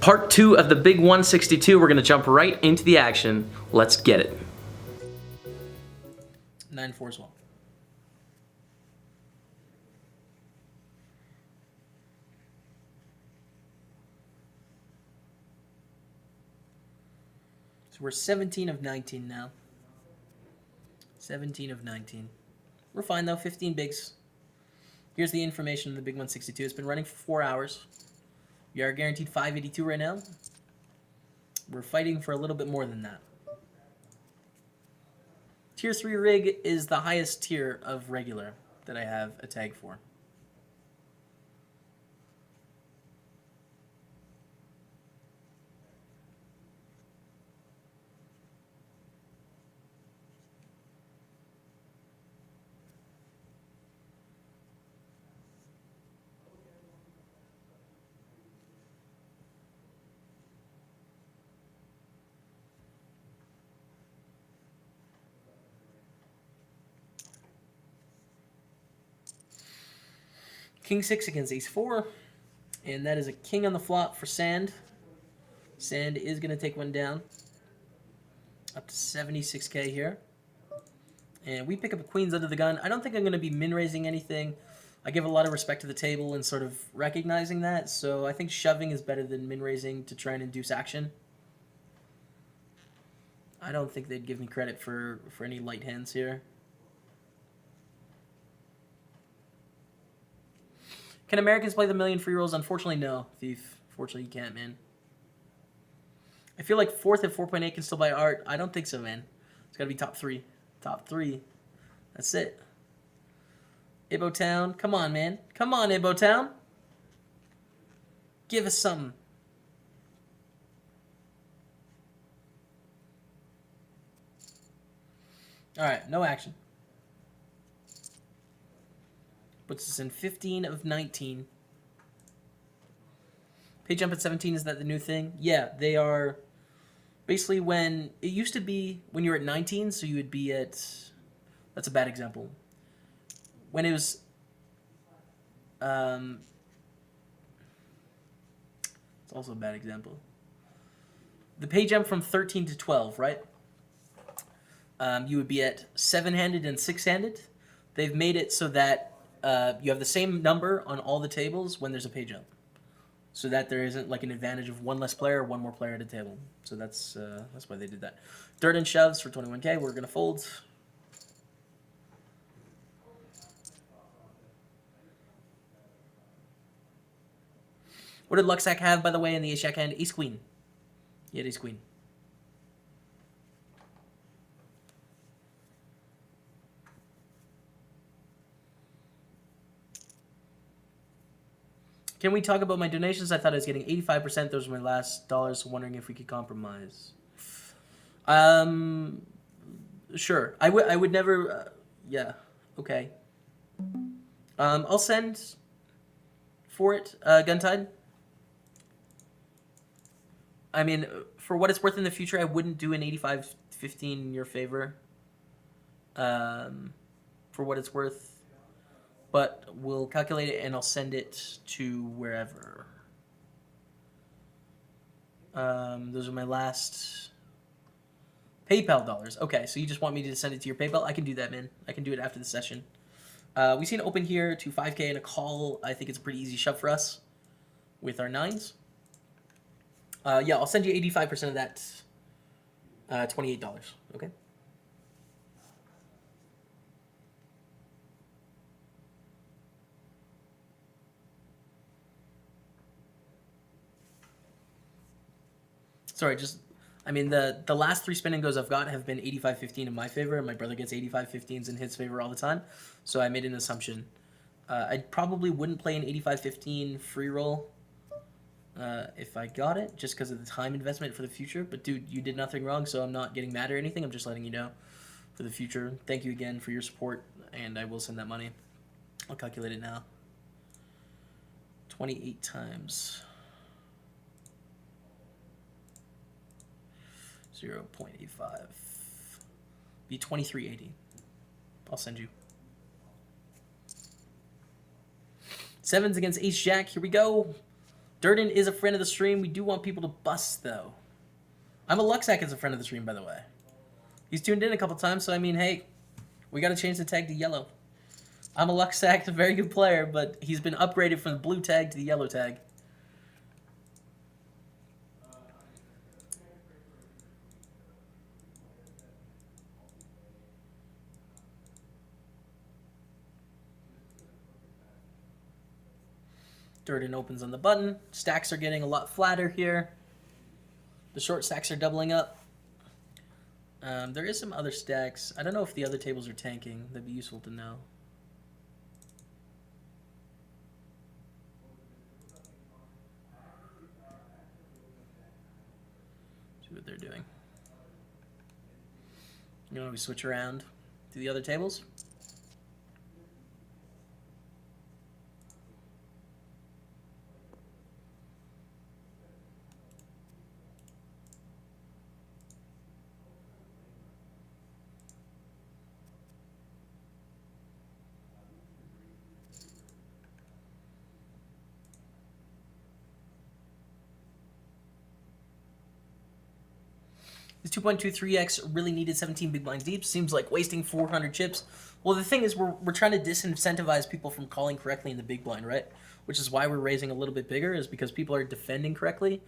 Part 2 of the Big 162. We're going to jump right into the action. Let's get it. 9-4 as well. So we're 17 of 19 now. 17 of 19. We're fine though, 15 bigs. Here's the information of the Big 162. It's been running for 4 hours. We are guaranteed 582 right now. We're fighting for a little bit more than that. Tier 3 rig is the highest tier of regular that I have a tag for. King 6 against Ace 4. And that is a king on the flop for Sand. Sand is going to take one down. Up to 76k here. And we pick up a queens under the gun. I don't think I'm going to be min-raising anything. I give a lot of respect to the table and sort of recognizing that. So I think shoving is better than min-raising to try and induce action. I don't think they'd give me credit for any light hands here. Can Americans play the million free rolls? Unfortunately, no, Thief. Fortunately, you can't, man. I feel like 4th at 4.8 can still buy art. I don't think so, man. It's got to be top 3. Top 3. That's it. Ibo Town. Come on, man. Come on, Ibo Town. Give us something. All right, no action. Puts us in 15 of 19. Pay jump at 17, is that the new thing? Yeah, they are basically when... It used to be when you were at 19, so you would be at... That's a bad example. When it was... It's also a bad example. The pay jump from 13 to 12, right? You would be at 7-handed and 6-handed. They've made it so that you have the same number on all the tables when there's a pay jump, so that there isn't like an advantage of one less player or one more player at a table. So that's why they did that. Dirt and shoves for 21k. We're gonna fold. What did Luxac have, by the way, in the ace-jack hand? Ace-queen. He had ace-queen. Can we talk about my donations? I thought I was getting 85%. Those were my last dollars. So wondering if we could compromise. Sure. I would never. Yeah. Okay. I'll send for it. Guntide. I mean, for what it's worth in the future, I wouldn't do an 85-15 in your favor. For what it's worth. But we'll calculate it and I'll send it to wherever. Those are my last PayPal dollars. Okay, so you just want me to send it to your PayPal? I can do that, man. I can do it after the session. We see an open here to 5k and a call. I think it's a pretty easy shove for us with our 9s. Yeah, I'll send you 85% of that $28. Okay? Sorry, just, I mean, the last 3 spin and goes I've got have been 85-15 in my favor, and my brother gets 85-15s in his favor all the time, so I made an assumption. I probably wouldn't play an 85-15 free roll if I got it, just because of the time investment for the future, but dude, you did nothing wrong, so I'm not getting mad or anything, I'm just letting you know for the future. Thank you again for your support, and I will send that money. I'll calculate it now. 28 times... 0.85 be 23.80. I'll send you. 7s against ace-jack. Here we go. Durden is a friend of the stream. We do want people to bust, though. I'm a Luxac is a friend of the stream, by the way. He's tuned in a couple times, so I mean, hey, we got to change the tag to yellow. I'm a Luxac, a very good player, but he's been upgraded from the blue tag to the yellow tag. Durden opens on the button. Stacks are getting a lot flatter here. The short stacks are doubling up. There is some other stacks. I don't know if the other tables are tanking. That'd be useful to know. See what they're doing. You know, we switch around to the other tables. This 2.23x really needed 17 big blind deep. Seems like wasting 400 chips. Well, the thing is, we're trying to disincentivize people from calling correctly in the big blind, right? Which is why we're raising a little bit bigger, is because people are defending correctly.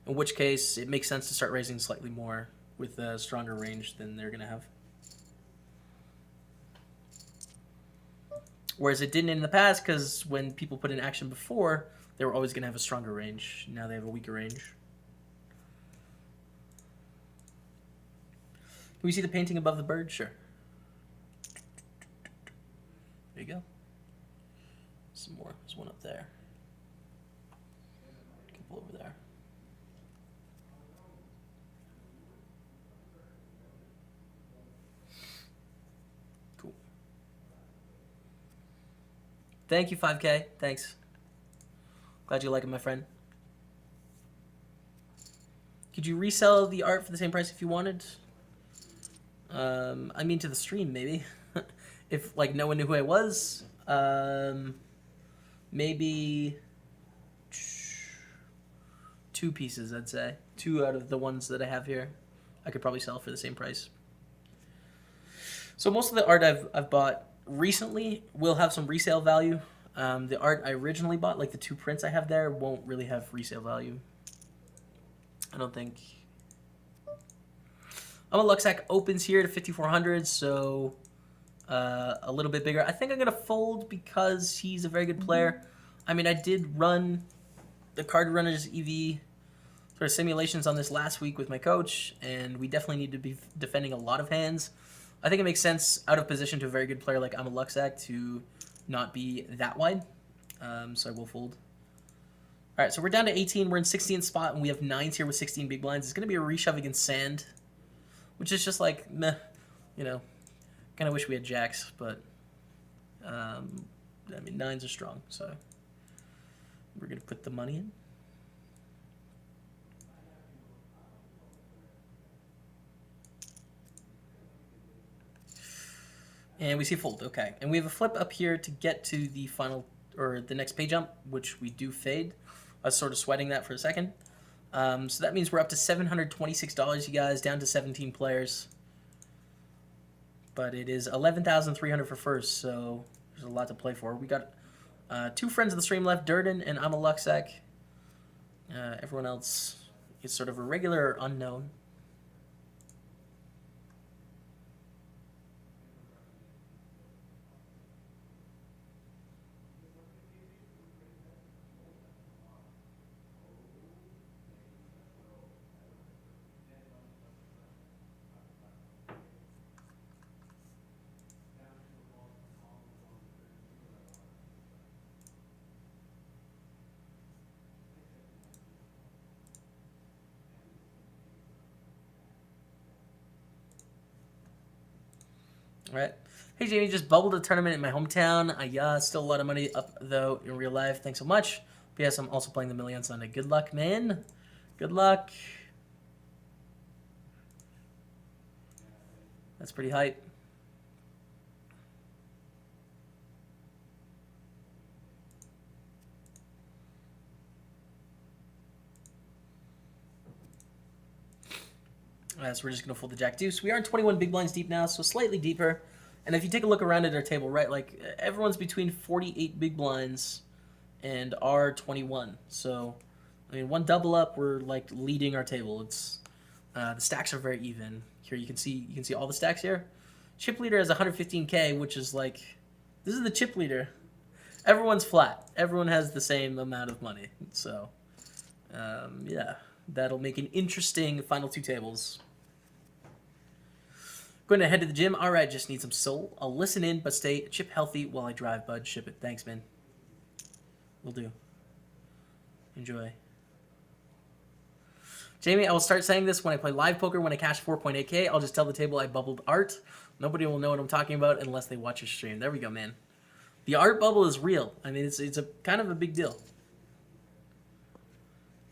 In which case, it makes sense to start raising slightly more with a stronger range than they're going to have. Whereas it didn't in the past, because when people put in action before, they were always going to have a stronger range. Now they have a weaker range. Can we see the painting above the bird? Sure. There you go. Some more. There's one up there. A couple over there. Cool. Thank you, 5K. Thanks. Glad you like it, my friend. Could you resell the art for the same price if you wanted? I mean, to the stream, maybe. If, like, no one knew who I was. Maybe 2 pieces, I'd say. 2 out of the ones that I have here, I could probably sell for the same price. So most of the art I've bought recently will have some resale value. The art I originally bought, like the 2 prints I have there, won't really have resale value. I don't think. I'm a Luxac opens here to 5,400, so a little bit bigger. I think I'm going to fold because he's a very good player. I mean, I did run the Card Runners EV sort of simulations on this last week with my coach, and we definitely need to be defending a lot of hands. I think it makes sense out of position to a very good player like I'm a Luxac to not be that wide, so I will fold. All right, so we're down to 18. We're in 16th spot, and we have 9s here with 16 big blinds. It's going to be a reshove against Sand, which is just like, meh, you know. Kind of wish we had jacks, but, I mean, 9s are strong, so we're going to put the money in. And we see fold, okay. And we have a flip up here to get to the final, or the next pay jump, which we do fade. I was sort of sweating that for a second. So that means we're up to $726, you guys, down to 17 players. But it is 11,300 for first, so there's a lot to play for. We got 2 friends of the stream left, Durden and I'm a Luxac. Everyone else is sort of a regular or unknown. All right. Hey, Jamie, just bubbled a tournament in my hometown. Still a lot of money up, though, in real life. Thanks so much. P.S. I'm also playing the Million Sunday. Good luck, man. Good luck. That's pretty hype. So we're just going to fold the jack deuce. We are 21 big blinds deep now, so slightly deeper. And if you take a look around at our table, right, like everyone's between 48 big blinds and our 21. So, I mean, one double up, we're like leading our table. It's the stacks are very even. Here you can see all the stacks here. Chip leader has 115k, which is like, this is the chip leader. Everyone's flat. Everyone has the same amount of money. So, yeah, that'll make an interesting final two tables. Going to head to the gym. All right, just need some soul. I'll listen in, but stay chip healthy while I drive, bud. Ship it. Thanks, man. Will do. Enjoy. Jamie, I will start saying this when I play live poker. When I cash 4.8k, I'll just tell the table I bubbled art. Nobody will know what I'm talking about unless they watch your stream. There we go, man. The art bubble is real. I mean, it's a kind of a big deal.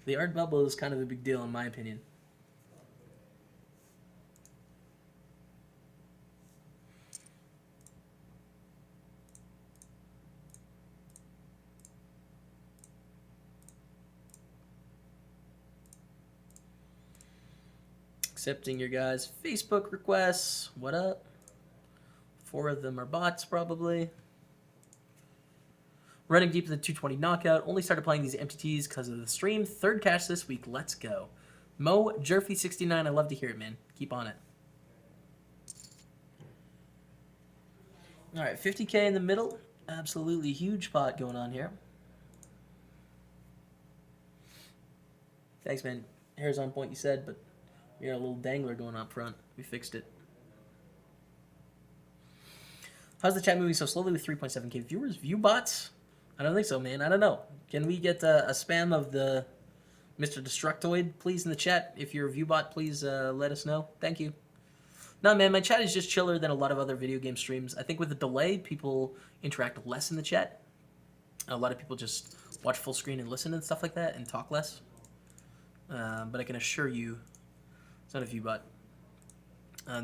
The art bubble is kind of a big deal, in my opinion. Accepting your guys' Facebook requests. What up? 4 of them are bots, probably. Running deep to the 220 knockout. Only started playing these MTTs because of the stream. 3rd cash this week. Let's go. Mo Jerfy69. I love to hear it, man. Keep on it. All right, 50k in the middle. Absolutely huge pot going on here. Thanks, man. Hair's on point, you said, but we got a little dangler going up front. We fixed it. How's the chat moving so slowly with 3.7k viewers? View bots? I don't think so, man. I don't know. Can we get a spam of the Mr. Destructoid, please, in the chat? If you're a view bot, please let us know. Thank you. No, man, my chat is just chiller than a lot of other video game streams. I think with the delay, people interact less in the chat. A lot of people just watch full screen and listen and stuff like that and talk less. But I can assure you, it's not a view bot.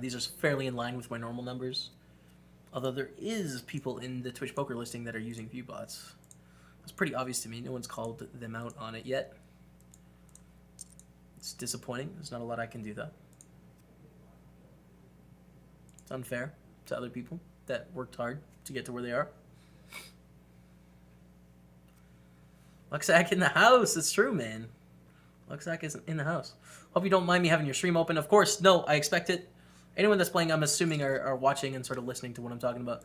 These are fairly in line with my normal numbers. Although there is people in the Twitch poker listing that are using view bots. It's pretty obvious to me. No one's called them out on it yet. It's disappointing. There's not a lot I can do, though. It's unfair to other people that worked hard to get to where they are. Luxac in the house. It's true, man. Luxac is in the house. Hope you don't mind me having your stream open. Of course, no, I expect it. Anyone that's playing, I'm assuming, are watching and sort of listening to what I'm talking about.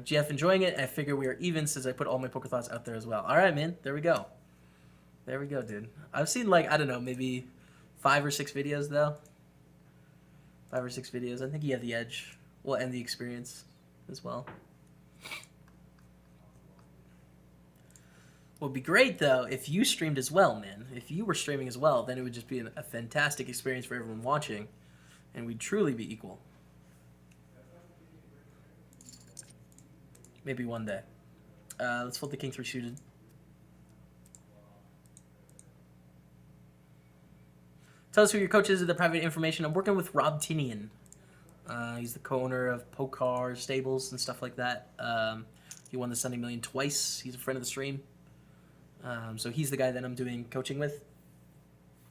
GF enjoying it. I figure we are even since I put all my poker thoughts out there as well. All right, man. There we go. There we go, dude. I've seen, like, I don't know, maybe 5 or 6 videos, though. 5 or 6 videos. I think you have the edge. Well, and the experience as well. Would be great, though, if you streamed as well, man. If you were streaming as well, then it would just be a fantastic experience for everyone watching. And we'd truly be equal. Maybe one day. Let's fold the king 3 suited. Tell us who your coach is at the private information. I'm working with Rob Tinian. He's the co-owner of PokerStaples and stuff like that. He won the Sunday Million twice. He's a friend of the stream. So he's the guy that I'm doing coaching with.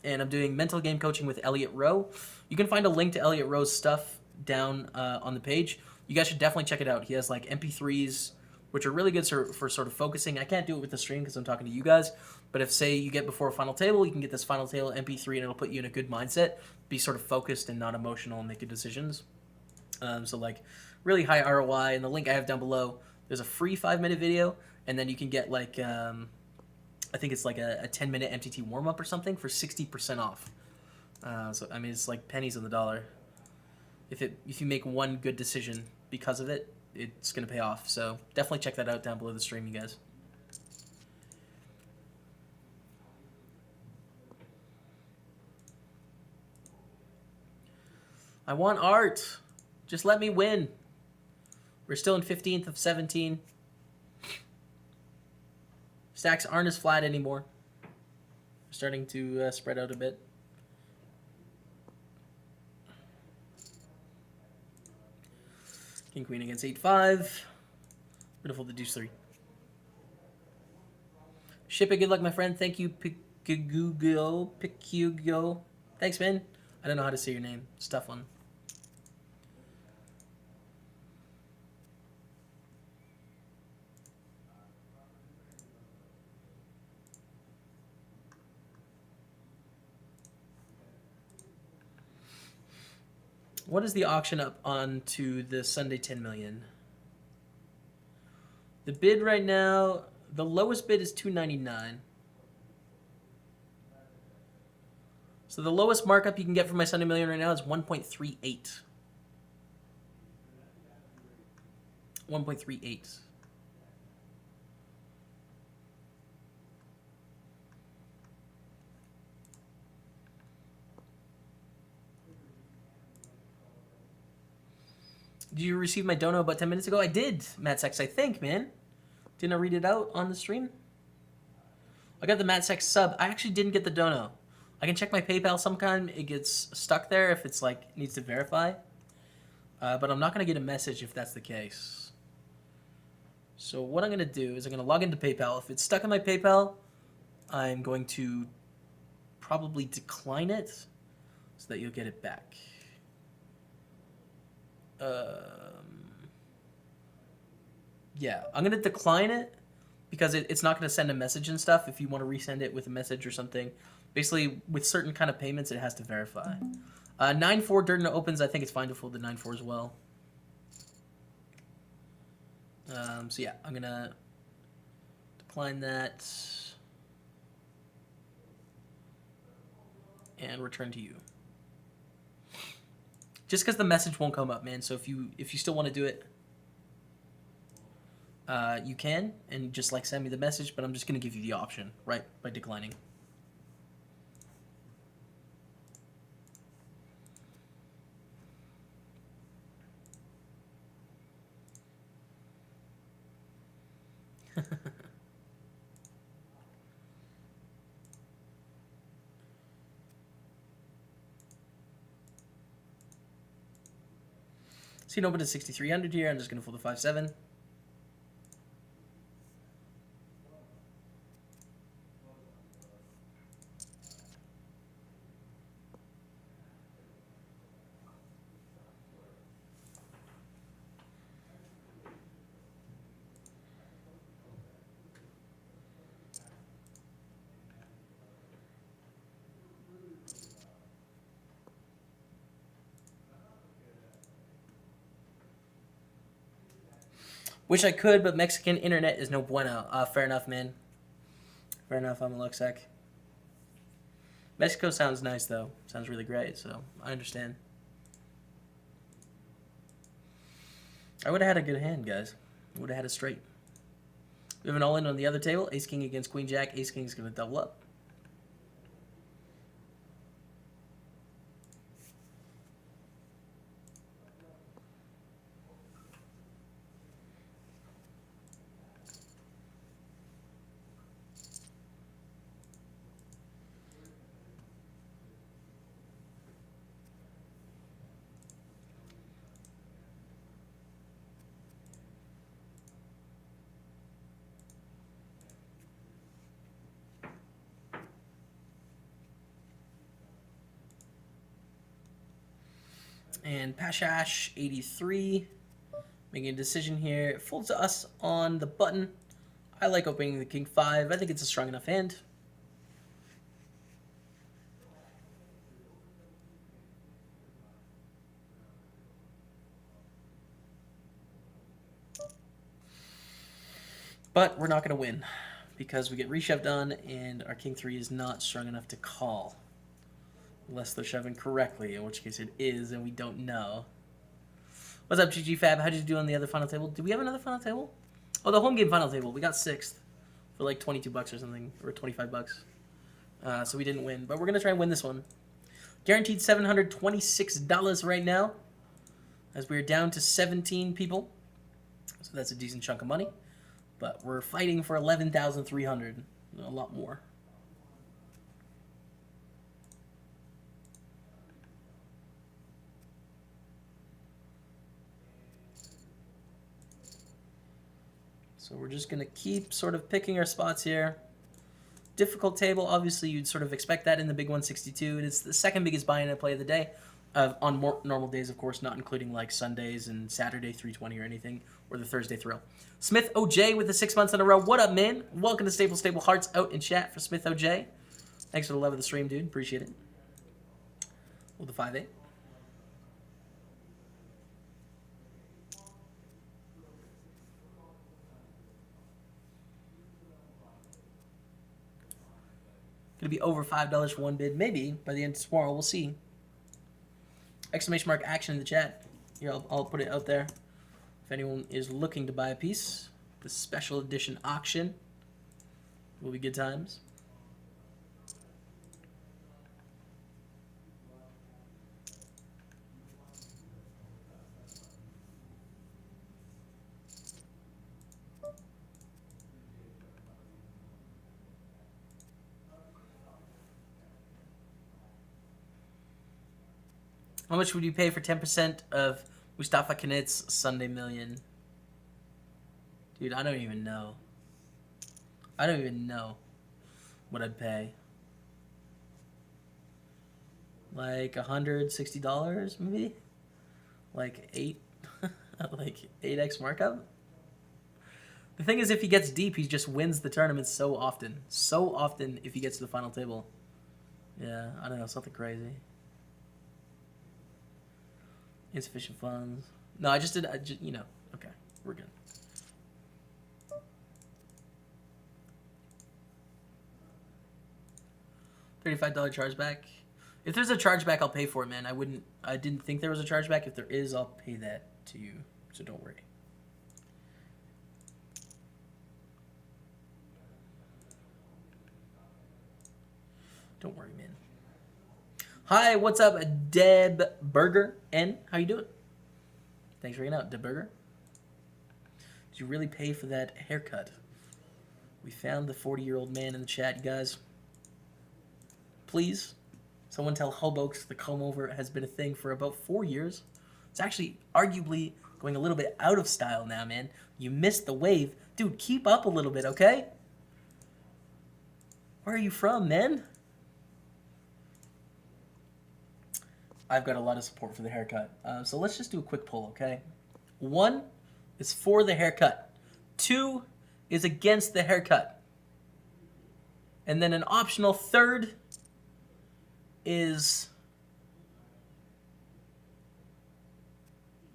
And I'm doing mental game coaching with Elliot Rowe. You can find a link to Elliot Rowe's stuff down on the page. You guys should definitely check it out. He has like MP3s, which are really good for sort of focusing. I can't do it with the stream because I'm talking to you guys. But if, say, you get before a final table, you can get this final table MP3 and it'll put you in a good mindset. Be sort of focused and not emotional and make good decisions. So like really high ROI. And the link I have down below, there's a free 5-minute video. And then you can get like... I think it's like a 10-minute MTT warm-up or something for 60% off. So, I mean, it's like pennies on the dollar. If you make one good decision because of it, it's going to pay off. So definitely check that out down below the stream, you guys. I want art. Just let me win. We're still in 15th of 17. Stacks aren't as flat anymore. They're starting to spread out a bit. King Queen against 8-5. Beautiful the deuce 3. Ship it, good luck, my friend. Thank you, Pikugo. Thanks, man. I don't know how to say your name. It's a tough one. What is the auction up on to the Sunday 10 million? The bid right now, the lowest bid is $299. So the lowest markup you can get for my Sunday million right now is 1.38. 1.38. Did you receive my dono about 10 minutes ago? I did, Matt Sex, I think, man. Didn't I read it out on the stream? I got the Matt Sex sub. I actually didn't get the dono. I can check my PayPal sometime. It gets stuck there if it's like needs to verify. But I'm not going to get a message if that's the case. So what I'm going to do is I'm going to log into PayPal. If it's stuck in my PayPal, I'm going to probably decline it so that you'll get it back. Yeah, I'm going to decline it because it's not going to send a message and stuff if you want to resend it with a message or something. Basically, with certain kind of payments, it has to verify. 9-4 Dirtin opens. I think it's fine to fold the 9-4 as well. So yeah, I'm going to decline that and return to you. Just because the message won't come up, man. So if you still want to do it, you can, and just like send me the message. But I'm just gonna give you the option, right, by declining. So you open to 6,300 here. I'm just gonna fold the 5-7. Wish I could, but Mexican internet is no bueno. Fair enough, man. Fair enough, I'm a Luxec. Mexico sounds nice, though. Sounds really great, so I understand. I would have had a good hand, guys. Would have had a straight. We have an all-in on the other table. Ace-King against Queen-Jack. Ace-King is going to double up. And Pashash 83 making a decision here. It folds to us on the button. I like opening the King 5. I think it's a strong enough hand. But we're not going to win because we get reshoved on and our King 3 is not strong enough to call. Unless they're shoving correctly, in which case it is, and we don't know. What's up, GG Fab? How did you do on the other final table? Did we have another final table? Oh, the home game final table. We got 6th for like 22 bucks or something, or 25 bucks. So we didn't win, but we're going to try and win this one. Guaranteed $726 right now, as we are down to 17 people. So that's a decent chunk of money. But we're fighting for 11,300, a lot more. So we're just going to keep sort of picking our spots here. difficult table. Obviously, you'd sort of expect that in the big 162. It's the second biggest buy-in and play of the day. On more normal days, of course, not including like Sundays and Saturday 320 or anything, or the Thursday thrill. Smith OJ with the 6 months in a row. What up, man? Welcome to Staples Stable Hearts out in chat for Smith OJ. Thanks for the love of the stream, dude. Appreciate it. Well, the 5-8. Gonna be over $5 for one bid, maybe by the end of tomorrow. We'll see. Exclamation mark action in the chat. Here, I'll put it out there. If anyone is looking to buy a piece, the special edition auction will be good times. How much would you pay for 10% of Mustafa Knit's Sunday Million? Dude, I don't even know. I don't even know what I'd pay. Like $160 maybe? Like 8 like 8x markup? The thing is, if he gets deep, he just wins the tournament so often. So often if he gets to the final table. Yeah, I don't know, something crazy. Insufficient funds. No, I just, you know, okay, we're good. $35 chargeback. If there's a chargeback, I'll pay for it, man. I didn't think there was a chargeback. If there is, I'll pay that to you, so don't worry. Don't worry, man. Hi, what's up, Deb Burger N? How you doing? Thanks for hanging out, Deb Burger. Did you really pay for that haircut? We found the 40-year-old man in the chat, you guys. Please, someone tell Hobokes the comb-over has been a thing for about 4 years. It's actually arguably going a little bit out of style now, man. You missed the wave. Dude, keep up a little bit, okay? Where are you from, man? I've got a lot of support for the haircut. So let's just do a quick poll, okay? 1 is for the haircut. 2 is against the haircut. And then an optional third is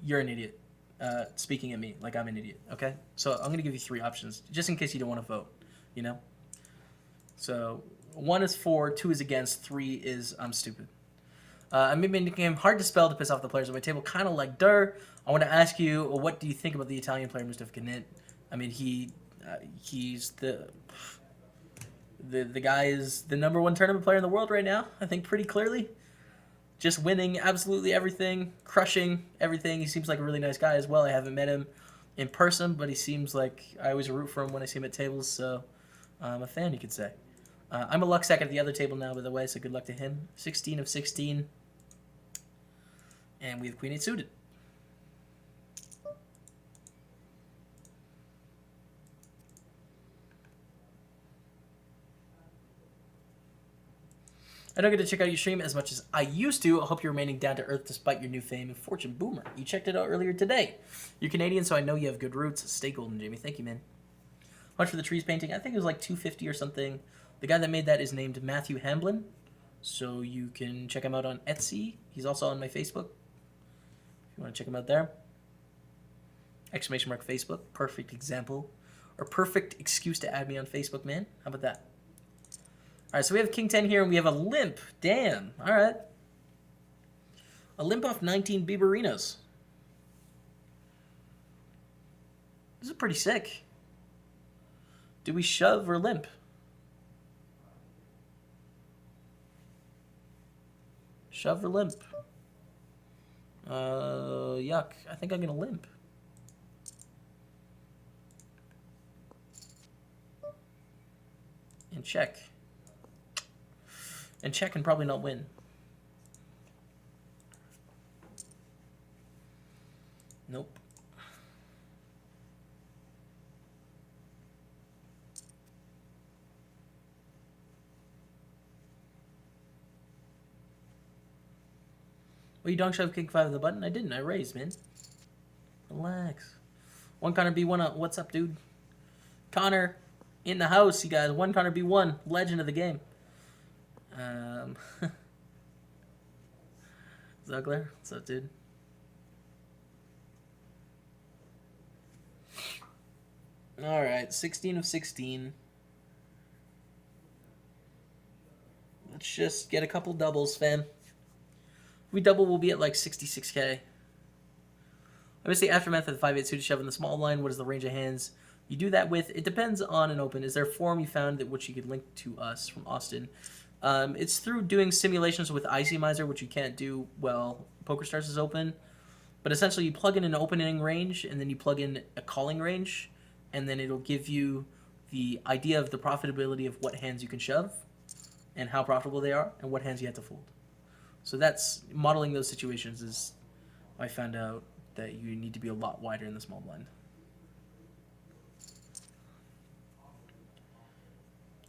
you're an idiot. Speaking at me like I'm an idiot, okay? So I'm going to give you 3 options, just in case you don't want to vote, you know? So 1 is for, 2 is against, 3 is I'm stupid. I made my nickname hard to spell to piss off the players on my table, kind of like Durr. I want to ask you, what do you think about the Italian player Mustafa Knit? I mean, he's the guy is the #1 tournament player in the world right now. I think pretty clearly, just winning absolutely everything, crushing everything. He seems like a really nice guy as well. I haven't met him in person, but he seems like I always root for him when I see him at tables. So I'm a fan, you could say. I'm a luck second at the other table now, by the way. So good luck to him. 16 of 16. And we have Queen 8 suited. I don't get to check out your stream as much as I used to. I hope you're remaining down to earth despite your new fame and fortune. Boomer, you checked it out earlier today. You're Canadian, so I know you have good roots. Stay golden, Jamie. Thank you, man. How much for the trees painting? I think it was like $250 or something. The guy that made that is named Matthew Hamblin, so you can check him out on Etsy. He's also on my Facebook. If you want to check him out there. Exclamation mark Facebook. Perfect example. Or perfect excuse to add me on Facebook, man. How about that? Alright, so we have King 10 here, and we have a limp. Damn. Alright. A limp off 19 Biberinos. This is pretty sick. Do we shove or limp? Shove or limp? Yuck. I think I'm gonna limp. And check. And check and probably not win. Nope. Well, you donk shove king 5 of the button? I didn't. I raised, man. Relax. One Connor B1 what's up, dude? Connor in the house, you guys. One Connor B1, legend of the game. Zuggler, what's up, dude? All right, 16 of 16. Let's just get a couple doubles, fam. If we double, we'll be at like 66K. Obviously, aftermath of the 5-8 suited shove in the small blind. What is the range of hands you do that with? It depends on an open. Is there a forum you found that which you could link to us from Austin? It's through doing simulations with Icy Miser, which you can't do while PokerStars is open. But essentially, you plug in an opening range, and then you plug in a calling range, and then it'll give you the idea of the profitability of what hands you can shove, and how profitable they are, and what hands you have to fold. So that's modeling those situations is I found out that you need to be a lot wider in the small blind.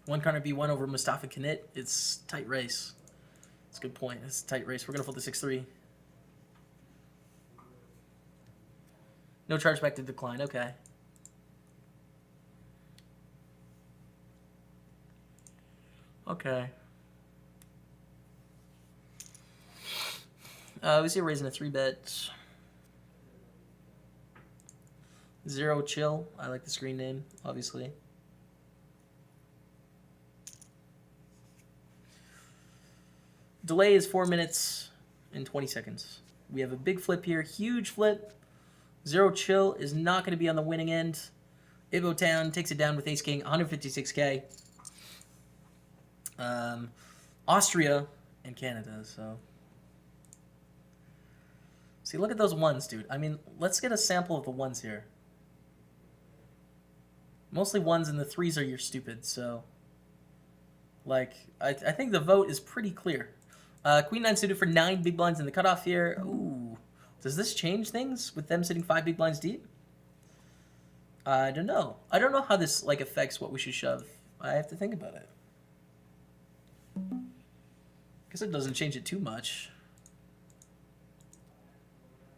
One Connor B1 over Mustafa Kanit. It's tight race. It's a good point. It's a tight race. We're going to fold the 6-3. No chargeback to decline. Okay. Okay. We see a raising a 3-bet. 0 chill. I like the screen name, obviously. Delay is 4 minutes and 20 seconds. We have a big flip here, huge flip. 0 chill is not going to be on the winning end. Ibo Town takes it down with Ace King, 156K. Austria and Canada, so. See, look at those ones, dude. I mean, let's get a sample of the ones here. Mostly ones, and the 3s are your stupid, so. Like, I think the vote is pretty clear. Queen 9 suited for 9 big blinds in the cutoff here. Ooh. Does this change things with them sitting 5 big blinds deep? I don't know. I don't know how this, like, affects what we should shove. I have to think about it. Guess it doesn't change it too much.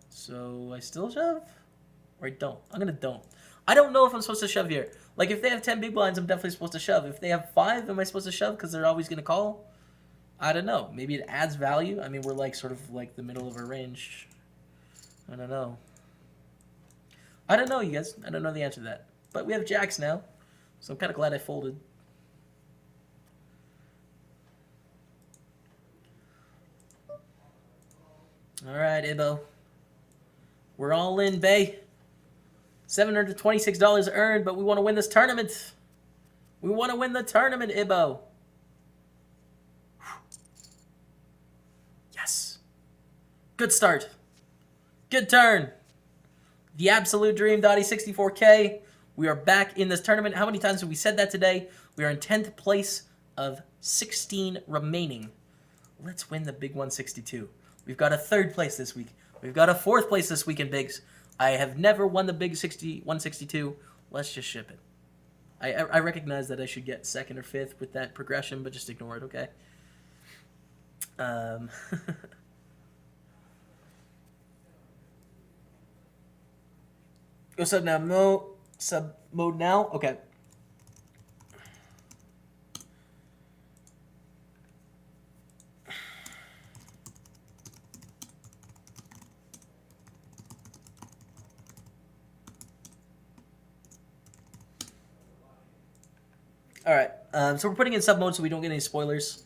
So I still shove? Or I don't? I'm gonna don't. I don't know if I'm supposed to shove here. Like, if they have 10 big blinds, I'm definitely supposed to shove. If they have 5, am I supposed to shove because they're always gonna call? I don't know. Maybe it adds value. I mean, we're like sort of like the middle of our range. I don't know. I don't know, you guys. I don't know the answer to that. But we have jacks now, so I'm kind of glad I folded. All right, Ibo. We're all in, bae. $726 earned, but we want to win this tournament. We want to win the tournament, Ibo. Yes. Good start. Good turn. The absolute dream, Dottie, 64K. We are back in this tournament. How many times have we said that today? We are in 10th place of 16 remaining. Let's win the big 162. We've got a 3rd place this week. We've got a 4th place this week in bigs. I have never won the big 162. Let's just ship it. I recognize that I should get 2nd or 5th with that progression, but just ignore it, okay? Go sub now, sub mode now. Okay. All right. So we're putting in sub mode so we don't get any spoilers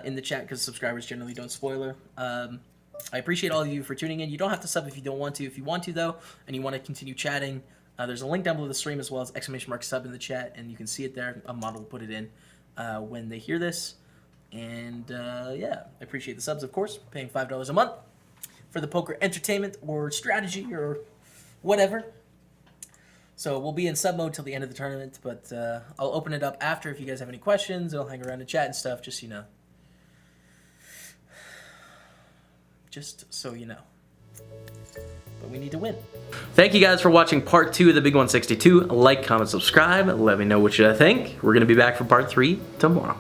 in the chat because subscribers generally don't spoiler. I appreciate all of you for tuning in. You don't have to sub if you don't want to. If you want to, though, and you want to continue chatting, there's a link down below the stream as well as !sub in the chat, and you can see it there. A model will put it in when they hear this. And, yeah, I appreciate the subs, of course, paying $5 a month for the poker entertainment or strategy or whatever. So we'll be in sub mode till the end of the tournament, but I'll open it up after if you guys have any questions. I'll hang around and chat and stuff, just so you know. Just so you know. But we need to win. Thank you guys for watching part 2 of the Big 162. Like, comment, subscribe. Let me know what you think. We're going to be back for part 3 tomorrow.